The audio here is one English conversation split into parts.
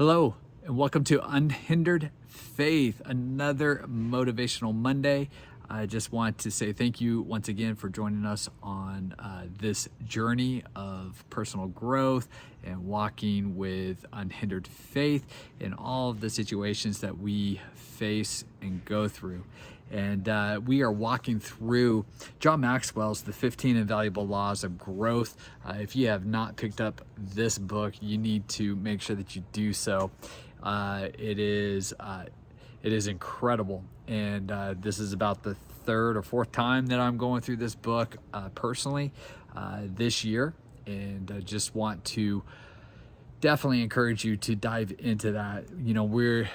Hello, and welcome to Unhindered Faith, another Motivational Monday. I just want to say thank you once again for joining us on this journey of personal growth and walking with unhindered faith in all of the situations that we face and go through. And we are walking through John Maxwell's The 15 Invaluable Laws of Growth. If you have not picked up this book, you need to make sure that you do so. It is incredible. And this is about the third or fourth time that I'm going through this book personally this year. And I just want to definitely encourage you to dive into that. You know, we're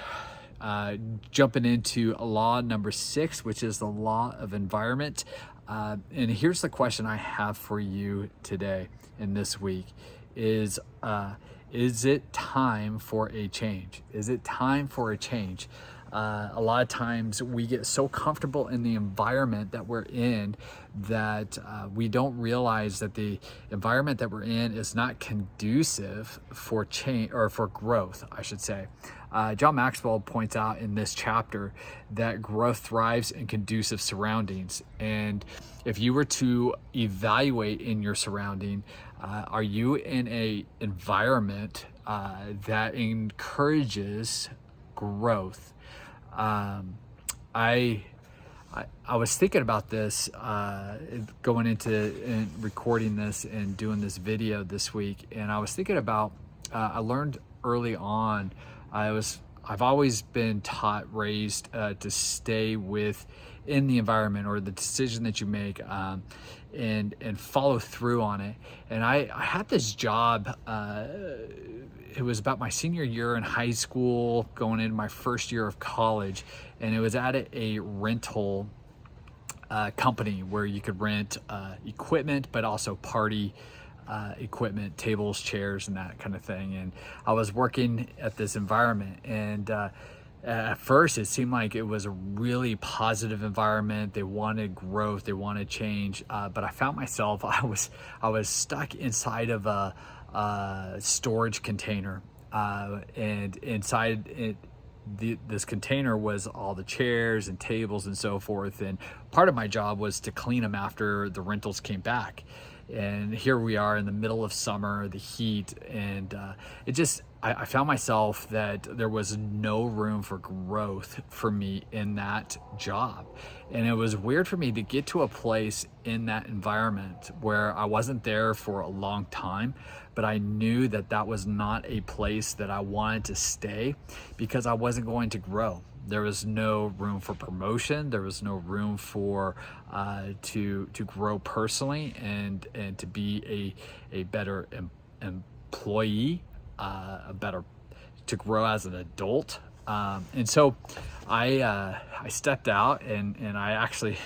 jumping into law number 6, which is the law of environment. And here's the question I have for you today and this week is it time for a change? Is it time for a change? A lot of times we get so comfortable in the environment that we're in that we don't realize that the environment that we're in is not conducive for change or for growth, I should say. John Maxwell points out in this chapter that growth thrives in conducive surroundings. And if you were to evaluate in your surrounding, are you in a environment that encourages growth? I was thinking about this going into and recording this and doing this video this week, and I was thinking about I learned early on I've always been raised to stay in the environment or the decision that you make and follow through on it. And I had this job. It was about my senior year in high school, going into my first year of college, and it was at a rental company where you could rent equipment, but also party equipment, tables, chairs, and that kind of thing. And I was working at this environment, and at first it seemed like it was a really positive environment. They wanted growth, they wanted change, but I found myself I was stuck inside of a storage container, and inside it, this container was all the chairs and tables and so forth. And part of my job was to clean them after the rentals came back. And here we are in the middle of summer, the heat, and I found myself that there was no room for growth for me in that job. And it was weird for me to get to a place in that environment where I wasn't there for a long time, but I knew that that was not a place that I wanted to stay because I wasn't going to grow. There was no room for promotion. There was no room for to grow personally and to be a better employee, to grow as an adult. And so I stepped out and I actually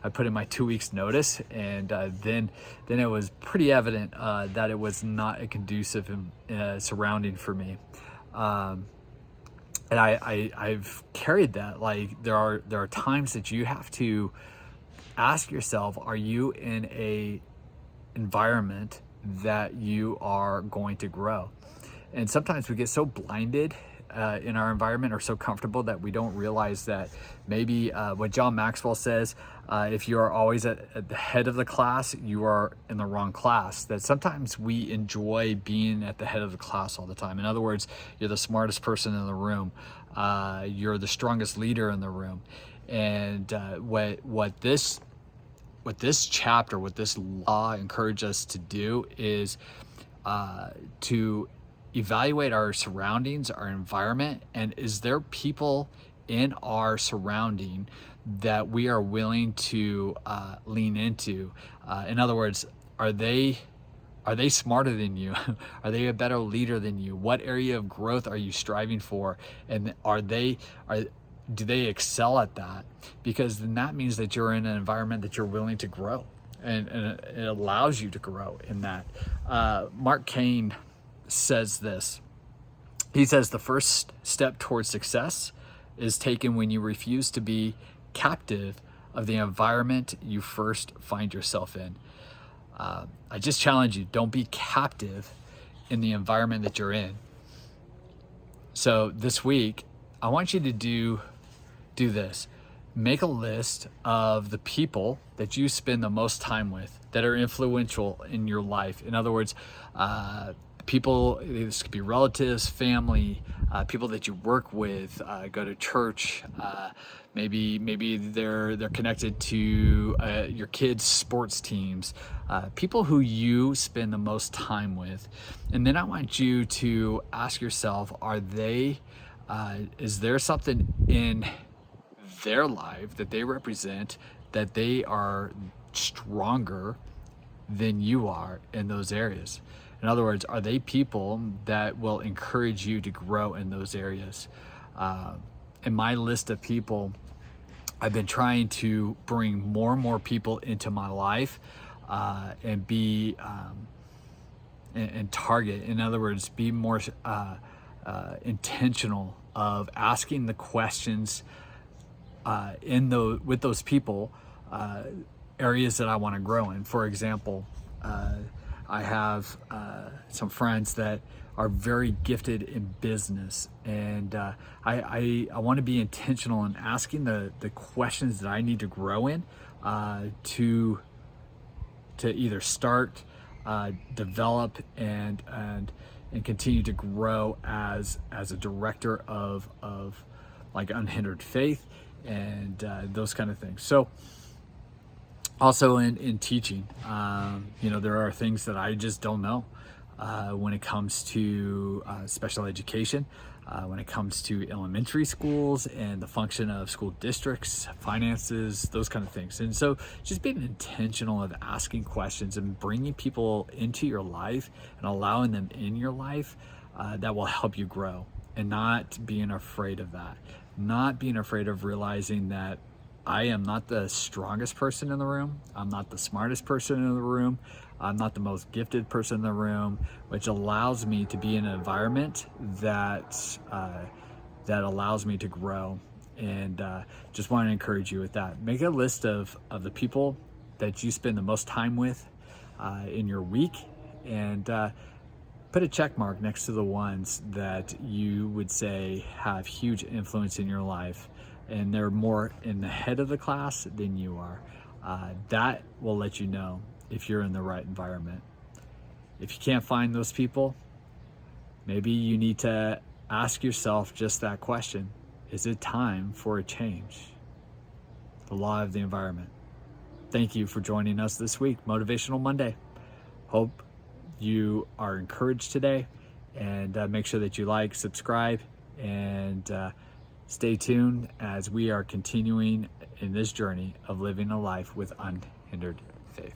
I put in my 2 weeks notice, and then it was pretty evident that it was not a conducive surrounding for me. And I've carried that. Like there are times that you have to ask yourself, are you in a environment that you are going to grow? And sometimes we get so blinded in our environment or so comfortable that we don't realize that maybe what John Maxwell says, if you are always at the head of the class, you are in the wrong class. That sometimes we enjoy being at the head of the class all the time. In other words, you're the smartest person in the room. You're the strongest leader in the room. And what this chapter, what this law encourages us to do is to evaluate our surroundings, our environment, and is there people in our surrounding that we are willing to lean into? In other words, are they smarter than you? Are they a better leader than you? What area of growth are you striving for? And do they excel at that? Because then that means that you're in an environment that you're willing to grow, and it allows you to grow in that. Mark Cain says this. He says the first step towards success is taken when you refuse to be captive of the environment you first find yourself in. I just challenge you, don't be captive in the environment that you're in. So this week, I want you to do this. Make a list of the people that you spend the most time with that are influential in your life. In other words, people, this could be relatives, family, people that you work with, go to church, maybe they're connected to your kids' sports teams, people who you spend the most time with. And then I want you to ask yourself, is there something in their life that they represent that they are stronger than you are in those areas? In other words, are they people that will encourage you to grow in those areas? In my list of people, I've been trying to bring more and more people into my life and be and target. In other words, be more intentional of asking the questions with those people, areas that I want to grow in. For example, I have some friends that are very gifted in business, and I want to be intentional in asking the questions that I need to grow in to either start, develop, and continue to grow as a director of like Unhindered Faith and those kind of things. So also in teaching, there are things that I just don't know when it comes to special education, when it comes to elementary schools and the function of school districts, finances, those kind of things. And so just being intentional of asking questions and bringing people into your life and allowing them in your life that will help you grow, and not being afraid of that, not being afraid of realizing that I am not the strongest person in the room. I'm not the smartest person in the room. I'm not the most gifted person in the room, which allows me to be in an environment that allows me to grow. And just want to encourage you with that. Make a list of the people that you spend the most time with in your week, and put a check mark next to the ones that you would say have huge influence in your life, and they're more in the head of the class than you are. That will let you know if you're in the right environment. If you can't find those people, maybe you need to ask yourself just that question. Is it time for a change? The law of the environment. Thank you for joining us this week, Motivational Monday. Hope you are encouraged today, and make sure that you like, subscribe, and stay tuned as we are continuing in this journey of living a life with unhindered faith.